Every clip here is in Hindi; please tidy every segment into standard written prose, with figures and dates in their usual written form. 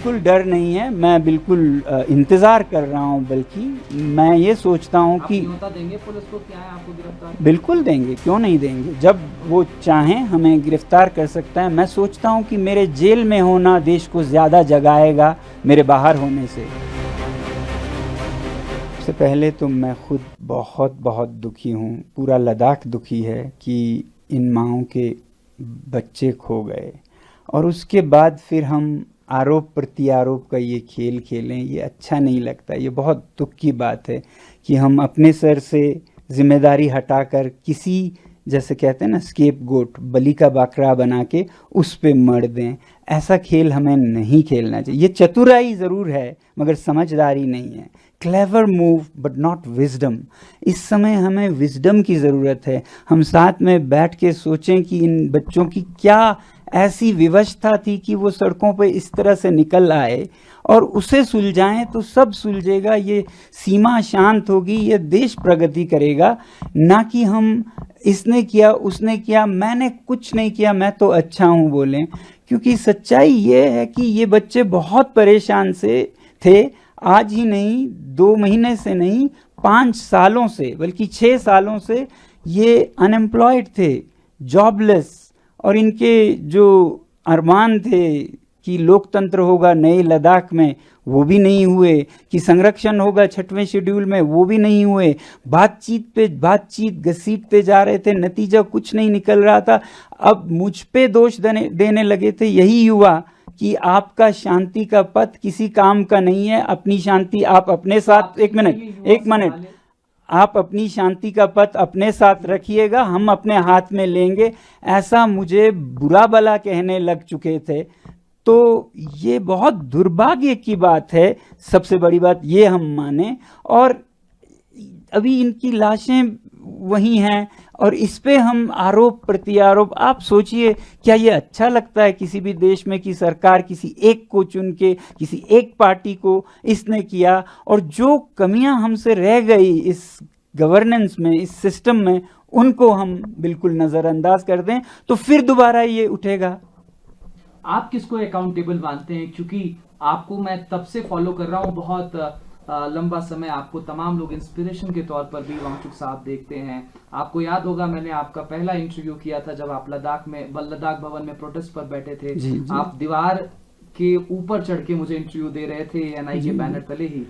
बिल्कुल डर नहीं है, मैं बिल्कुल इंतज़ार कर रहा हूँ। बल्कि मैं ये सोचता हूँ कि न्योता देंगे पुलिस को कि आए आपको गिरफ्तार? बिल्कुल देंगे, क्यों नहीं देंगे। जब वो चाहें हमें गिरफ्तार कर सकता है। मैं सोचता हूँ कि मेरे जेल में होना देश को ज़्यादा जगाएगा मेरे बाहर होने से। सबसे पहले तो मैं खुद बहुत बहुत दुखी हूँ, पूरा लद्दाख दुखी है कि इन माँओं के बच्चे खो गए। और उसके बाद फिर हम आरोप प्रत्यारोप का ये खेल खेलें, ये अच्छा नहीं लगता। ये बहुत दुख की बात है कि हम अपने सर से जिम्मेदारी हटाकर किसी, जैसे कहते हैं ना, स्केप गोट, बलि का बकरा बना के उस पे मर दें। ऐसा खेल हमें नहीं खेलना चाहिए। ये चतुराई ज़रूर है मगर समझदारी नहीं है। Clever move but not wisdom. इस समय हमें विजडम की ज़रूरत है। हम साथ में बैठ के सोचें कि इन बच्चों की क्या ऐसी विवशता थी कि वो सड़कों पे इस तरह से निकल आए, और उसे सुलझाएं तो सब सुलझेगा। ये सीमा शांत होगी, ये देश प्रगति करेगा। ना कि हम इसने किया उसने किया, मैंने कुछ नहीं किया, मैं तो अच्छा हूँ बोलें। क्योंकि सच्चाई ये है कि ये बच्चे बहुत परेशान से थे। आज ही नहीं, 2 महीने से नहीं, 5 सालों से, बल्कि 6 सालों से ये अनएम्प्लॉयड थे, जॉबलेस। और इनके जो अरमान थे कि लोकतंत्र होगा नए लद्दाख में, वो भी नहीं हुए। कि संरक्षण होगा 6वें शेड्यूल में, वो भी नहीं हुए। बातचीत पे बातचीत घसीटते जा रहे थे, नतीजा कुछ नहीं निकल रहा था। अब मुझ पे दोष देने लगे थे। यही हुआ कि आपका शांति का पथ किसी काम का नहीं है। अपनी शांति आप अपने साथ, एक मिनट, आप अपनी शांति का पथ अपने साथ रखिएगा, हम अपने हाथ में लेंगे। ऐसा मुझे बुरा भला कहने लग चुके थे। तो ये बहुत दुर्भाग्य की बात है। सबसे बड़ी बात ये हम माने, और अभी इनकी लाशें वही हैं और इस पे हम आरोप प्रत्यारोप। आप सोचिए, क्या ये अच्छा लगता है किसी भी देश में कि सरकार किसी एक को चुन के, किसी एक पार्टी को इसने किया, और जो कमियां हमसे रह गई इस गवर्नेंस में, इस सिस्टम में, उनको हम बिल्कुल नज़रअंदाज कर दें, तो फिर दोबारा ये उठेगा। आप किसको अकाउंटेबल मानते हैं? क्योंकि आपको मैं तब से फॉलो कर रहा हूँ, बहुत लंबा समय। आपको तमाम लोग इंस्पिरेशन के तौर पर भी वांगचुक साहब देखते हैं। आपको याद होगा, मैंने आपका पहला इंटरव्यू किया था जब आप लद्दाख भवन में प्रोटेस्ट पर बैठे थे। जी। आप दीवार के ऊपर चढ़ के मुझे इंटरव्यू दे रहे थे, एनआई के बैनर तले ही।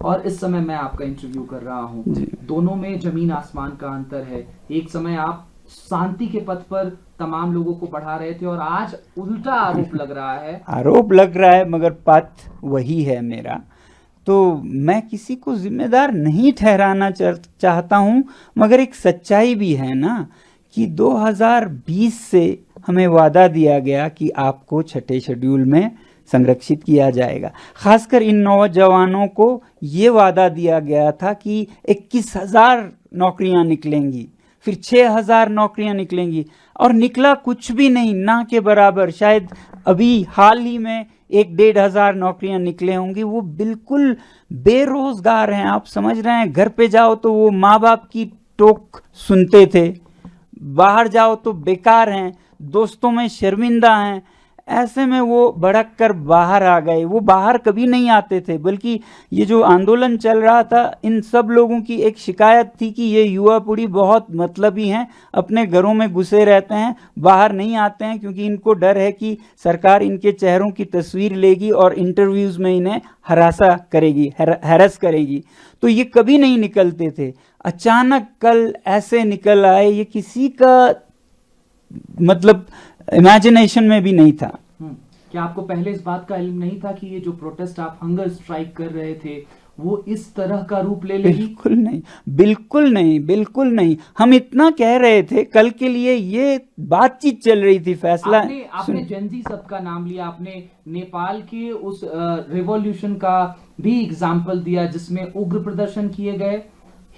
और इस समय मैं आपका इंटरव्यू कर रहा हूँ। दोनों में जमीन आसमान का अंतर है। एक समय आप शांति के पथ पर तमाम लोगों को बढ़ा रहे थे और आज उल्टा आरोप लग रहा है मगर पथ वही है मेरा। तो मैं किसी को जिम्मेदार नहीं ठहराना चाहता हूं, मगर एक सच्चाई भी है ना कि 2020 से हमें वादा दिया गया कि आपको 6ठे शेड्यूल में संरक्षित किया जाएगा। खासकर इन नौजवानों को ये वादा दिया गया था कि 21,000 नौकरियां निकलेंगी, फिर 6,000 नौकरियां निकलेंगी, और निकला कुछ भी नहीं, ना के बराबर। शायद अभी हाल ही में 1-1,500 नौकरियां निकले होंगी। वो बिल्कुल बेरोजगार हैं। आप समझ रहे हैं, घर पे जाओ तो वो माँ बाप की टोक सुनते थे, बाहर जाओ तो बेकार हैं, दोस्तों में शर्मिंदा हैं। ऐसे में वो भड़क कर बाहर आ गए। वो बाहर कभी नहीं आते थे, बल्कि ये जो आंदोलन चल रहा था, इन सब लोगों की एक शिकायत थी कि ये युवा पीढ़ी बहुत मतलबी हैं, अपने घरों में घुसे रहते हैं, बाहर नहीं आते हैं, क्योंकि इनको डर है कि सरकार इनके चेहरों की तस्वीर लेगी और इंटरव्यूज़ में इन्हें हैरेस करेगी। तो ये कभी नहीं निकलते थे। अचानक कल ऐसे निकल आए। ये किसी का मतलब इमेजिनेशन में भी नहीं था। क्या आपको पहले इस बात का इल्म नहीं था कि ये जो प्रोटेस्ट आप हंगर स्ट्राइक कर रहे थे वो इस तरह का रूप ले लेगी? बिल्कुल नहीं, बिल्कुल नहीं, बिल्कुल नहीं। हम इतना कह रहे थे, कल के लिए ये बातचीत चल रही थी। फैसला आपने जेनजी सब का नाम लिया, आपने नेपाल के उस रिवॉल्यूशन का भी एग्जाम्पल दिया जिसमें उग्र प्रदर्शन किए गए,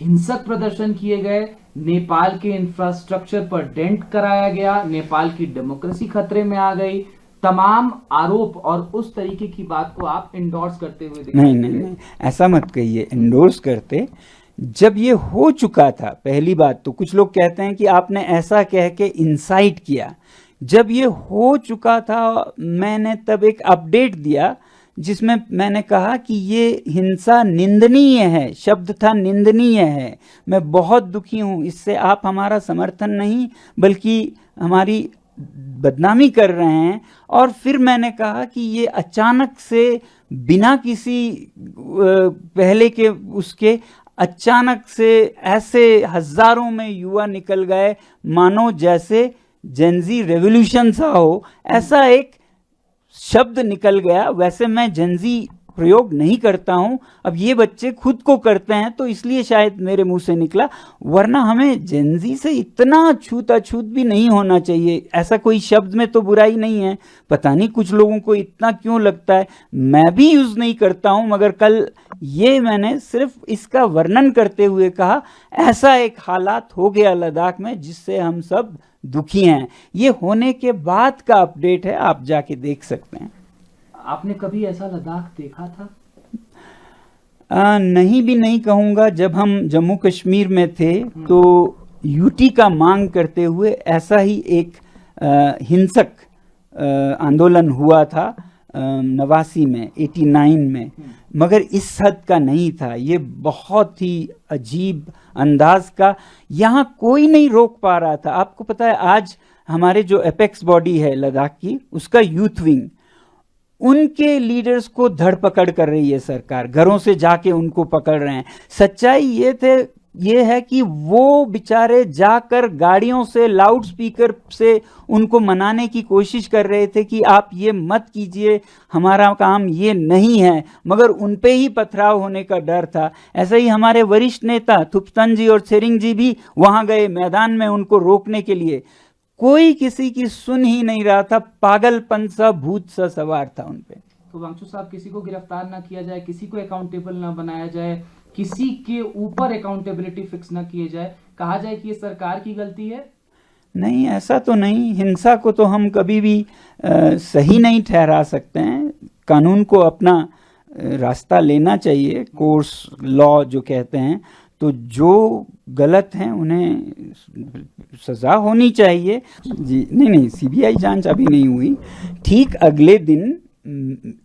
हिंसक प्रदर्शन किए गए, नेपाल के इंफ्रास्ट्रक्चर पर डेंट कराया गया, नेपाल की डेमोक्रेसी खतरे में आ गई। तमाम आरोप और उस तरीके की बात को आप इंडोर्स करते हुए नहीं, ऐसा मत कहिए। इंडोर्स करते, जब ये हो चुका था, पहली बात तो कुछ लोग कहते हैं कि आपने ऐसा कह के इंसाइट किया जब ये हो चुका था मैंने तब एक अपडेट दिया जिसमें मैंने कहा कि ये हिंसा निंदनीय है, शब्द था निंदनीय है, मैं बहुत दुखी हूँ, इससे आप हमारा समर्थन नहीं बल्कि हमारी बदनामी कर रहे हैं। और फिर मैंने कहा कि ये अचानक से बिना किसी पहले के उसके अचानक से ऐसे हजारों में युवा निकल गए मानो जैसे जेनजी रेवोल्यूशन सा हो, ऐसा एक शब्द निकल गया। वैसे मैं जेनजी प्रयोग नहीं करता हूं, अब ये बच्चे खुद को करते हैं तो इसलिए शायद मेरे मुंह से निकला, वरना हमें जेनजी से इतना छूत-अछूत भी नहीं होना चाहिए। ऐसा कोई शब्द में तो बुराई नहीं है, पता नहीं कुछ लोगों को इतना क्यों लगता है, मैं भी यूज नहीं करता हूं, मगर कल ये मैंने सिर्फ इसका वर्णन करते हुए कहा ऐसा एक हालात हो गया लद्दाख में जिससे हम सब दुखी हैं। ये होने के बाद का अपडेट है, आप जाके देख सकते हैं। आपने कभी ऐसा लद्दाख देखा था? नहीं भी नहीं कहूँगा। जब हम जम्मू कश्मीर में थे तो यूटी का मांग करते हुए ऐसा ही एक हिंसक आंदोलन हुआ था 89 में 89 में, मगर इस हद का नहीं था। ये बहुत ही अजीब अंदाज का, यहाँ कोई नहीं रोक पा रहा था। आपको पता है आज हमारे जो एपेक्स बॉडी है लद्दाख की, उसका यूथ विंग, उनके लीडर्स को धरपकड़ कर रही है सरकार, घरों से जाके उनको पकड़ रहे हैं। सच्चाई ये है कि वो बेचारे जाकर गाड़ियों से लाउड स्पीकर से उनको मनाने की कोशिश कर रहे थे कि आप ये मत कीजिए, हमारा काम ये नहीं है, मगर उन पे ही पथराव होने का डर था। ऐसे ही हमारे वरिष्ठ नेता थुप्तन जी और त्सेरिंग जी भी वहां गए मैदान में उनको रोकने के लिए, कोई किसी की सुन ही नहीं रहा था, पागलपन सा भूत सा सवार था उन पे। तो वांगचू साहब, किसी को गिरफ्तार ना किया जाए, किसी को अकाउंटेबल ना बनाया जाए, किसी के ऊपर अकाउंटेबिलिटी फिक्स ना किए जाए, कहा जाए कि ये सरकार की गलती है? नहीं, ऐसा तो नहीं। हिंसा को तो हम कभी भी सही नहीं ठहरा सकते हैं। कानून को अपना रास्ता लेना चाहिए, कोर्स लॉ जो कहते हैं, तो जो गलत हैं उन्हें सजा होनी चाहिए। जी नहीं, सीबीआई जांच अभी नहीं हुई। ठीक अगले दिन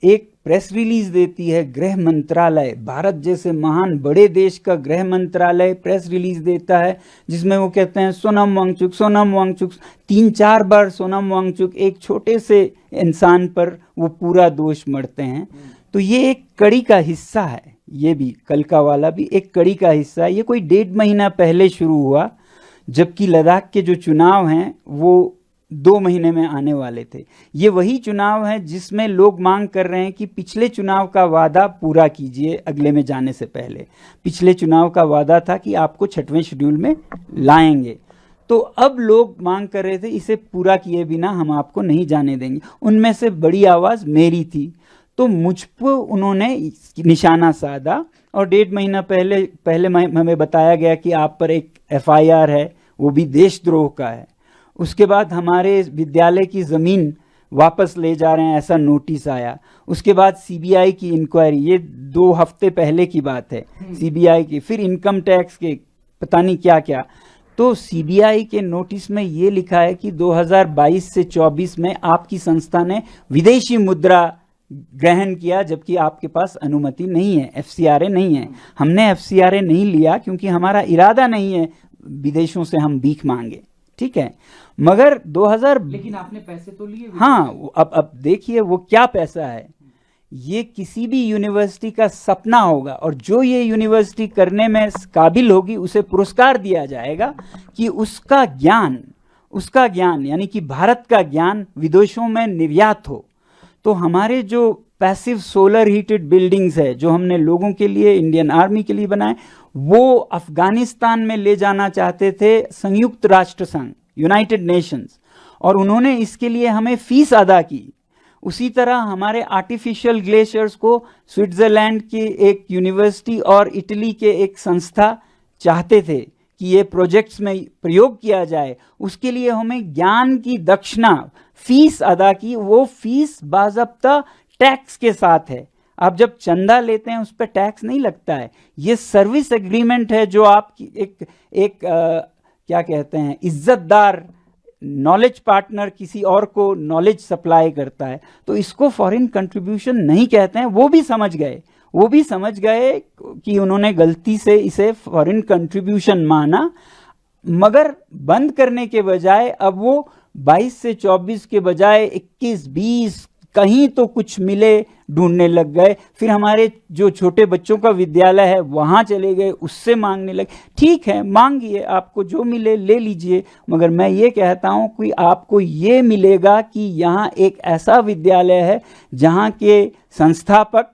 एक प्रेस रिलीज देती है गृह मंत्रालय, भारत जैसे महान बड़े देश का गृह मंत्रालय प्रेस रिलीज देता है जिसमें वो कहते हैं सोनम वांगचुक, सोनम वांगचुक, 3-4 बार सोनम वांगचुक, एक छोटे से इंसान पर वो पूरा दोष मढ़ते हैं। तो ये एक कड़ी का हिस्सा है, ये भी कल का वाला भी एक कड़ी का हिस्सा है। ये कोई 1.5 महीना पहले शुरू हुआ, जबकि लद्दाख के जो चुनाव हैं वो 2 महीने में आने वाले थे। ये वही चुनाव है जिसमें लोग मांग कर रहे हैं कि पिछले चुनाव का वादा पूरा कीजिए अगले में जाने से पहले। पिछले चुनाव का वादा था कि आपको 6वें शेड्यूल में लाएंगे, तो अब लोग मांग कर रहे थे इसे पूरा किए बिना हम आपको नहीं जाने देंगे। उनमें से बड़ी आवाज़ मेरी थी, तो मुझ पर उन्होंने निशाना साधा और 1.5 महीना पहले हमें बताया गया कि आप पर एक FIR है, वो भी देशद्रोह का है। उसके बाद हमारे विद्यालय की ज़मीन वापस ले जा रहे हैं ऐसा नोटिस आया। उसके बाद CBI की इंक्वायरी, ये 2 हफ्ते पहले की बात है, CBI की, फिर इनकम टैक्स के पता नहीं क्या क्या। तो CBI के नोटिस में ये लिखा है कि 2022 से 24 में आपकी संस्था ने विदेशी मुद्रा ग्रहण किया, जबकि आपके पास अनुमति नहीं है, FCRA नहीं है। हमने FCRA नहीं लिया क्योंकि हमारा इरादा नहीं है विदेशों से हम भीख मांगे, ठीक है, मगर 2000 लेकिन आपने पैसे तो लिए। हाँ, अब देखिए वो क्या पैसा है। ये किसी भी यूनिवर्सिटी का सपना होगा और जो ये यूनिवर्सिटी करने में काबिल होगी उसे पुरस्कार दिया जाएगा कि उसका ज्ञान यानी कि भारत का ज्ञान विदेशों में निर्यात हो। तो हमारे जो पैसिव सोलर हीटेड बिल्डिंग्स है जो हमने लोगों के लिए, इंडियन आर्मी के लिए बनाए, वो अफगानिस्तान में ले जाना चाहते थे संयुक्त राष्ट्र संघ, यूनाइटेड नेशंस, और उन्होंने इसके लिए हमें फीस अदा की। उसी तरह हमारे आर्टिफिशियल ग्लेशियर्स को स्विट्जरलैंड की एक यूनिवर्सिटी और इटली के एक संस्था चाहते थे कि ये प्रोजेक्ट्स में प्रयोग किया जाए। उसके लिए हमें ज्ञान की दक्षिणा, फीस अदा की। वो फीस बाज़ाब्ता टैक्स के साथ है। आप जब चंदा लेते हैं उस पर टैक्स नहीं लगता है। ये सर्विस एग्रीमेंट है जो आपकी एक क्या कहते हैं, इज्जतदार नॉलेज पार्टनर किसी और को नॉलेज सप्लाई करता है, तो इसको फॉरेन कंट्रीब्यूशन नहीं कहते हैं। वो भी समझ गए कि उन्होंने गलती से इसे फॉरेन कंट्रीब्यूशन माना, मगर बंद करने के बजाय अब वो 22 से 24 के बजाय 21-20 कहीं तो कुछ मिले ढूंढने लग गए। फिर हमारे जो छोटे बच्चों का विद्यालय है वहाँ चले गए, उससे मांगने लगे। ठीक है, मांगिए, आपको जो मिले ले लीजिए, मगर मैं ये कहता हूँ कि आपको ये मिलेगा कि यहाँ एक ऐसा विद्यालय है जहाँ के संस्थापक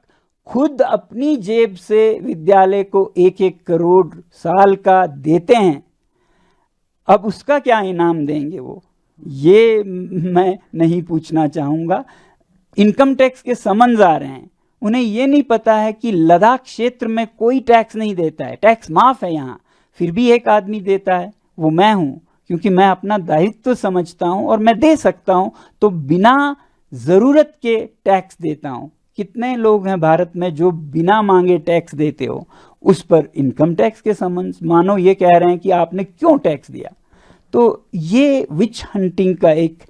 खुद अपनी जेब से विद्यालय को 1-1 करोड़ साल का देते हैं। अब उसका क्या इनाम देंगे वो, ये मैं नहीं पूछना चाहूँगा। इनकम टैक्स के समन्स आ रहे हैं, उन्हें ये नहीं पता है कि लद्दाख क्षेत्र में कोई टैक्स नहीं देता है, टैक्स माफ़ है यहाँ, फिर भी एक आदमी देता है, वो मैं हूँ, क्योंकि मैं अपना दायित्व समझता हूँ और मैं दे सकता हूँ, तो बिना ज़रूरत के टैक्स देता हूँ। कितने लोग हैं भारत में जो बिना मांगे टैक्स देते हो, उस पर इनकम टैक्स के समन्स मानो ये कह रहे हैं कि आपने क्यों टैक्स दिया। तो ये विच हंटिंग का एक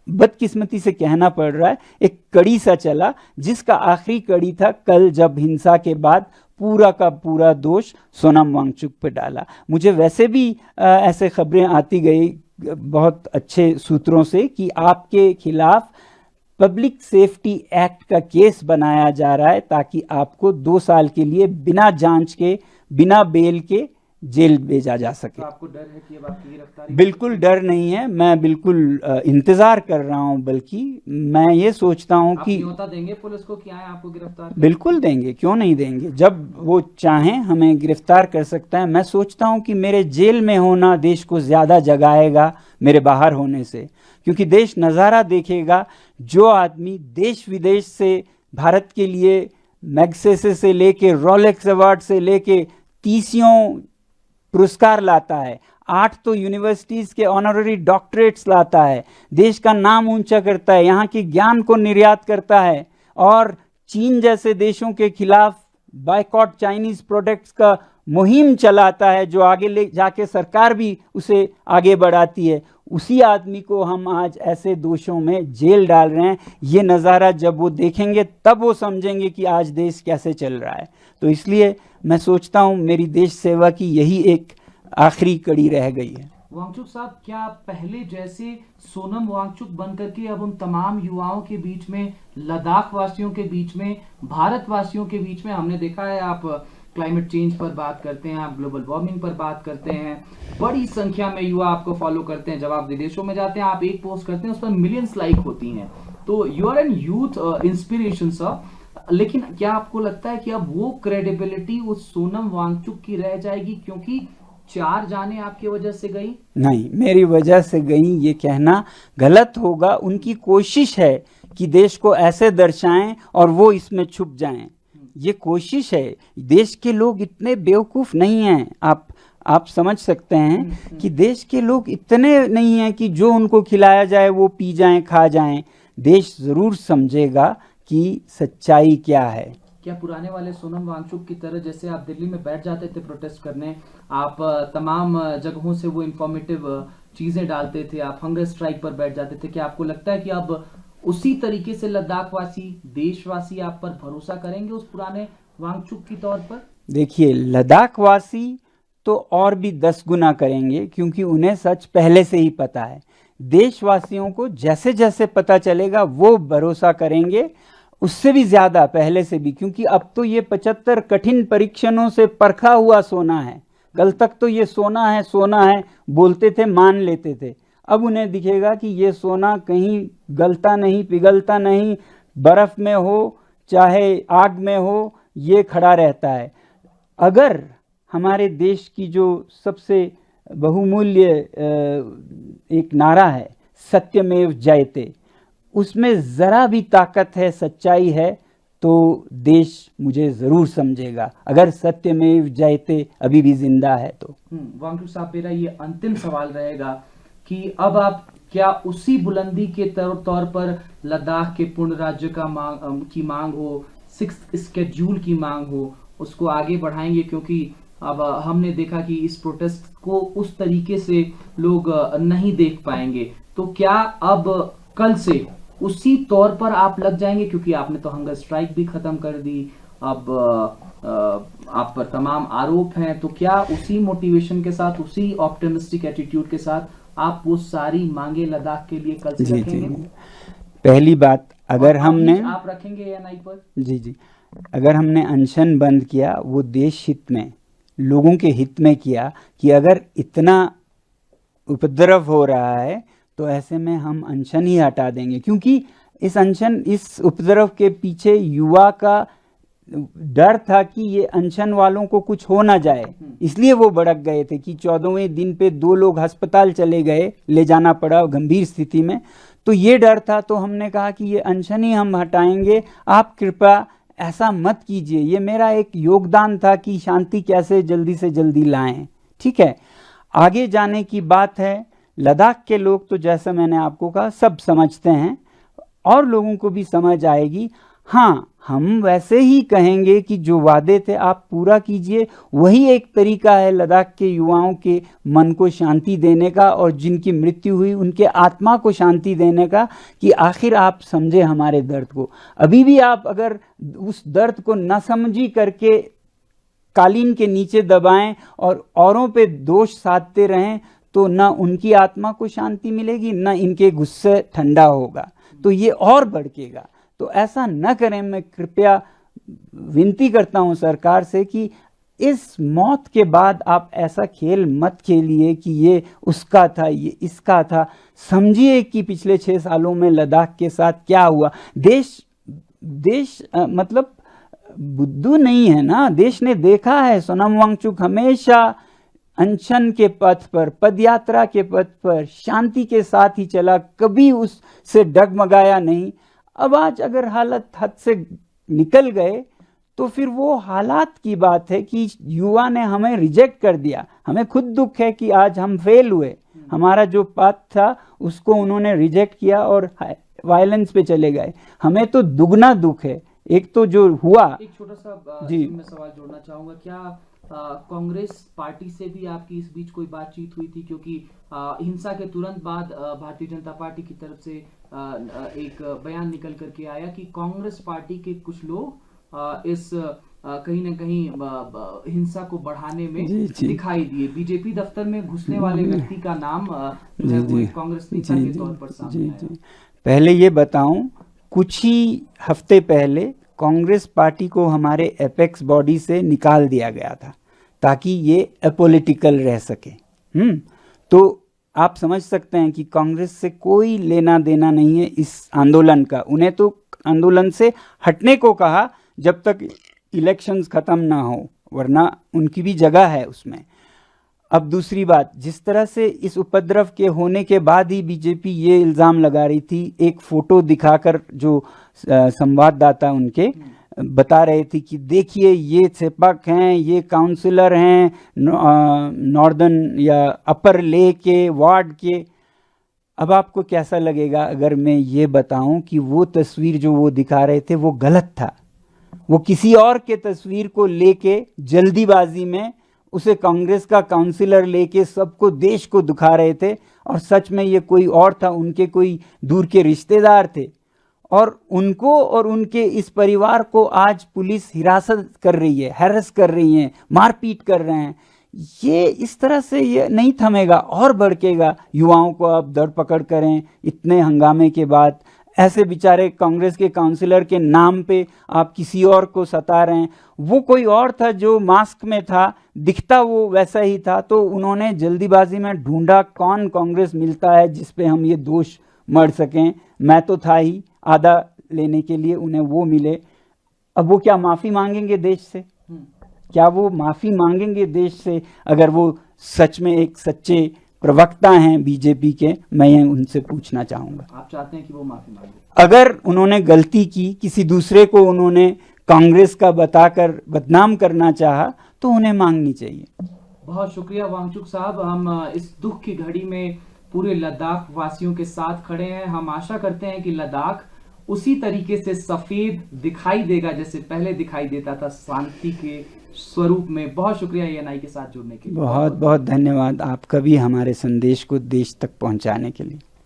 बदकिस्मती से कहना पड़ रहा है, एक कड़ी सा चला, जिसका आखिरी कड़ी था कल जब हिंसा के बाद पूरा का पूरा दोष सोनम वांगचुक पे डाला। मुझे वैसे भी ऐसे खबरें आती गई बहुत अच्छे सूत्रों से कि आपके खिलाफ पब्लिक सेफ्टी एक्ट का केस बनाया जा रहा है ताकि आपको 2 साल के लिए बिना जांच के, बिना बेल के जेल भेजा जा सके। तो आपको डर है कि अब आपकी गिरफ्तारी? बिल्कुल डर नहीं है, मैं बिल्कुल इंतजार कर रहा हूं, बल्कि मैं ये सोचता हूं कि न्योता देंगे पुलिस को कि आए आपको गिरफ्तार? बिल्कुल देंगे, क्यों नहीं देंगे। जब वो चाहें हमें गिरफ्तार कर सकता है। मैं सोचता हूं कि मेरे जेल में होना देश को ज्यादा जगाएगा मेरे बाहर होने से, क्योंकि देश नज़ारा देखेगा। जो आदमी देश विदेश से भारत के लिए मैग्सेसे से लेके रोलेक्स अवार्ड से लेके 30 पुरस्कार लाता है, 8 तो यूनिवर्सिटीज़ के ऑनररी डॉक्टरेट्स लाता है, देश का नाम ऊंचा करता है, यहाँ के ज्ञान को निर्यात करता है, और चीन जैसे देशों के खिलाफ बायकॉट चाइनीज़ प्रोडक्ट्स का मुहिम चलाता है, जो आगे ले जाके सरकार भी उसे आगे बढ़ाती है। उसी आदमी को हम आज ऐसे दोषों में जेल डाल रहे हैं। ये नज़ारा जब वो देखेंगे तब वो समझेंगे कि आज देश कैसे चल रहा है। तो इसलिए मैं सोचता हूँ मेरी देश सेवा की यही एक आखिरी कड़ी रह गई है। वांगचुक साहब, क्या पहले जैसे सोनम वांगचुक बनकर के अब उन तमाम युवाओं के बीच में, लद्दाख वासियों के बीच में, भारतवासियों के बीच में, हमने देखा है आप क्लाइमेट चेंज पर बात करते हैं, आप ग्लोबल वार्मिंग पर बात करते हैं, बड़ी संख्या में युवा आपको फॉलो करते हैं। जब आप विदेशों में जाते हैं, आप एक पोस्ट करते हैं, उस पर मिलियंस लाइक होती हैं। तो you are an youth inspiration sir, लेकिन क्या आपको लगता है कि अब वो क्रेडिबिलिटी उस सोनम वांगचुक की रह जाएगी, क्योंकि 4 जाने आपकी वजह से गई? नहीं, मेरी वजह से गई ये कहना गलत होगा। उनकी कोशिश है कि देश को ऐसे दर्शाएं और वो इसमें छुप जाएं, ये कोशिश है। देश के लोग इतने बेवकूफ़ नहीं हैं, आप समझ सकते हैं कि देश के लोग इतने नहीं हैं कि जो उनको खिलाया जाए वो पी जाएं, खा जाएं। देश ज़रूर समझेगा कि सच्चाई क्या है। क्या पुराने वाले सोनम वांगचुक की तरह, जैसे आप दिल्ली में बैठ जाते थे प्रोटेस्ट करने, आप तमाम जगहों से वो इंफॉर्मेटिव चीज़ें डालते थे, आप हंगर स्ट्राइक पर बैठ जाते थे, क्या आपको लगता है कि अब उसी तरीके से लद्दाख वासी, देशवासी आप पर भरोसा करेंगे उस पुराने वांगचुक की तौर पर? देखिए, लद्दाख वासी तो और भी 10 गुना करेंगे, क्योंकि उन्हें सच पहले से ही पता है। देशवासियों को जैसे जैसे पता चलेगा वो भरोसा करेंगे, उससे भी ज़्यादा पहले से भी, क्योंकि अब तो ये 75 कठिन परीक्षणों से परखा हुआ सोना है। कल तक तो ये सोना है बोलते थे, मान लेते थे। अब उन्हें दिखेगा कि ये सोना कहीं गलता नहीं, पिघलता नहीं, बर्फ़ में हो चाहे आग में हो, ये खड़ा रहता है। अगर हमारे देश की जो सबसे बहुमूल्य एक नारा है, सत्यमेव जयते, उसमें ज़रा भी ताकत है, सच्चाई है, तो देश मुझे ज़रूर समझेगा, अगर सत्यमेव जयते अभी भी जिंदा है तो। वांगचुक साहब, मेरा ये अंतिम सवाल रहेगा कि अब आप क्या उसी बुलंदी के तौर पर लद्दाख के पूर्ण राज्य की मांग हो, 6th स्केड्यूल की मांग हो, उसको आगे बढ़ाएंगे? क्योंकि अब हमने देखा कि इस प्रोटेस्ट को उस तरीके से लोग नहीं देख पाएंगे, तो क्या अब कल से उसी तौर पर आप लग जाएंगे, क्योंकि आपने तो हंगर स्ट्राइक भी खत्म कर दी, अब आप पर तमाम आरोप हैं, तो क्या उसी मोटिवेशन के साथ, उसी ऑप्टिमिस्टिक एटीट्यूड के साथ आप वो सारी मांगे लद्दाख के लिए कल से जी रखेंगे? जी। पहली बात, अगर और हमने अभी आप रखेंगे एएनआई पर? जी जी, अगर हमने अनशन बंद किया वो देश हित में, लोगों के हित में किया, कि अगर इतना उपद्रव हो रहा है तो ऐसे में हम अनशन ही हटा देंगे, क्योंकि इस उपद्रव के पीछे युवा का डर था कि ये अनशन वालों को कुछ हो ना जाए, इसलिए वो भड़क गए थे कि 14वें दिन पे 2 लोग अस्पताल चले गए, ले जाना पड़ा गंभीर स्थिति में। तो ये डर था, तो हमने कहा कि ये अनशन ही हम हटाएंगे, आप कृपया ऐसा मत कीजिए। ये मेरा एक योगदान था कि शांति कैसे जल्दी से जल्दी लाएं। ठीक है, आगे जाने की बात है। लद्दाख के लोग तो जैसा मैंने आपको कहा सब समझते हैं, और लोगों को भी समझ आएगी। हाँ, हम वैसे ही कहेंगे कि जो वादे थे आप पूरा कीजिए, वही एक तरीका है लद्दाख के युवाओं के मन को शांति देने का, और जिनकी मृत्यु हुई उनके आत्मा को शांति देने का, कि आखिर आप समझे हमारे दर्द को। अभी भी आप अगर उस दर्द को न समझी करके कालीन के नीचे दबाएं और औरों पे दोष साधते रहें, तो न उनकी आत्मा को शांति मिलेगी, न इनके गुस्से ठंडा होगा, तो ये और भड़केगा। तो ऐसा न करें। मैं कृपया विनती करता हूं सरकार से कि इस मौत के बाद आप ऐसा खेल मत खेलिए कि ये उसका था, ये इसका था। समझिए कि पिछले 6 सालों में लद्दाख के साथ क्या हुआ। देश मतलब बुद्धू नहीं है ना, देश ने देखा है सोनम वांगचुक हमेशा अनशन के पथ पर, पदयात्रा के पथ पर शांति के साथ ही चला, कभी उससे डगमगाया नहीं। अब आज अगर हालत हद से निकल गए तो फिर वो हालात की बात है कि युवा ने हमें रिजेक्ट कर दिया। हमें खुद दुख है कि आज हम फेल हुए, हमारा जो पाथ था उसको उन्होंने रिजेक्ट किया और वायलेंस पे चले गए। हमें तो दुगना दुख है। एक तो जो हुआ, एक छोटा सा जी मैं सवाल जोड़ना चाहूंगा, क्या कांग्रेस पार्टी से भी आपकी इस बीच कोई बातचीत हुई थी? क्योंकि हिंसा के तुरंत बाद भारतीय जनता पार्टी की तरफ से एक बयान निकल करके आया कि कांग्रेस पार्टी के कुछ लोग इस कहीं ना कहीं हिंसा को बढ़ाने में दिखाई दिए। बीजेपी दफ्तर में घुसने वाले व्यक्ति का नाम जो है वो एक कांग्रेस नेता के तौर पर सामने आया। पहले ये बताऊं, कुछ ही हफ्ते पहले कांग्रेस पार्टी को हमारे एपेक्स बॉडी से निकाल दिया गया था ताकि ये अपॉलिटिकल रह सके। तो आप समझ सकते हैं कि कांग्रेस से कोई लेना देना नहीं है इस आंदोलन का। उन्हें तो आंदोलन से हटने को कहा जब तक इलेक्शंस खत्म ना हो, वरना उनकी भी जगह है उसमें। अब दूसरी बात, जिस तरह से इस उपद्रव के होने के बाद ही बीजेपी ये इल्ज़ाम लगा रही थी, एक फोटो दिखाकर जो संवाददाता उनके बता रहे थे कि देखिए ये सेपक हैं, ये काउंसलर हैं नॉर्दर्न या अपर ले के वार्ड के। अब आपको कैसा लगेगा अगर मैं ये बताऊं कि वो तस्वीर जो वो दिखा रहे थे वो गलत था। वो किसी और के तस्वीर को लेके जल्दीबाजी में उसे कांग्रेस का काउंसिलर लेके सबको, देश को दिखा रहे थे, और सच में ये कोई और था, उनके कोई दूर के रिश्तेदार थे। और उनको और उनके इस परिवार को आज पुलिस हिरासत कर रही है, हैरेस कर रही है, मारपीट कर रहे हैं। ये इस तरह से ये नहीं थमेगा और भड़केगा। युवाओं को आप धरपकड़ करें इतने हंगामे के बाद, ऐसे बेचारे कांग्रेस के काउंसिलर के नाम पे आप किसी और को सता रहे हैं। वो कोई और था जो मास्क में था, दिखता वो वैसा ही था, तो उन्होंने जल्दीबाजी में ढूंढा कौन कांग्रेस मिलता है जिस पे हम ये दोष मढ़ सकें। मैं तो था ही आधा लेने के लिए, उन्हें वो मिले। अब वो क्या माफ़ी मांगेंगे देश से? क्या वो माफ़ी मांगेंगे देश से अगर वो सच में एक सच्चे प्रवक्ता हैं बीजेपी के? मैं ये उनसे पूछना चाहूँगा। आप चाहते हैं कि वो माफ़ी मांगे? अगर उन्होंने गलती की, किसी दूसरे को उन्होंने कांग्रेस का बताकर बदनाम करना चाहा, तो उन्हें मांगनी चाहिए। बहुत शुक्रिया वांगचुक साहब, हम इस दुख की घड़ी में पूरे लद्दाख वासियों के साथ खड़े हैं। हम आशा करते हैं कि लद्दाख उसी तरीके से सफेद दिखाई देगा जैसे पहले दिखाई देता था, शांति के स्वरूप में। बहुत शुक्रिया ENI के साथ जुड़ने के लिए। बहुत बहुत धन्यवाद आपका भी हमारे संदेश को देश तक पहुंचाने के लिए।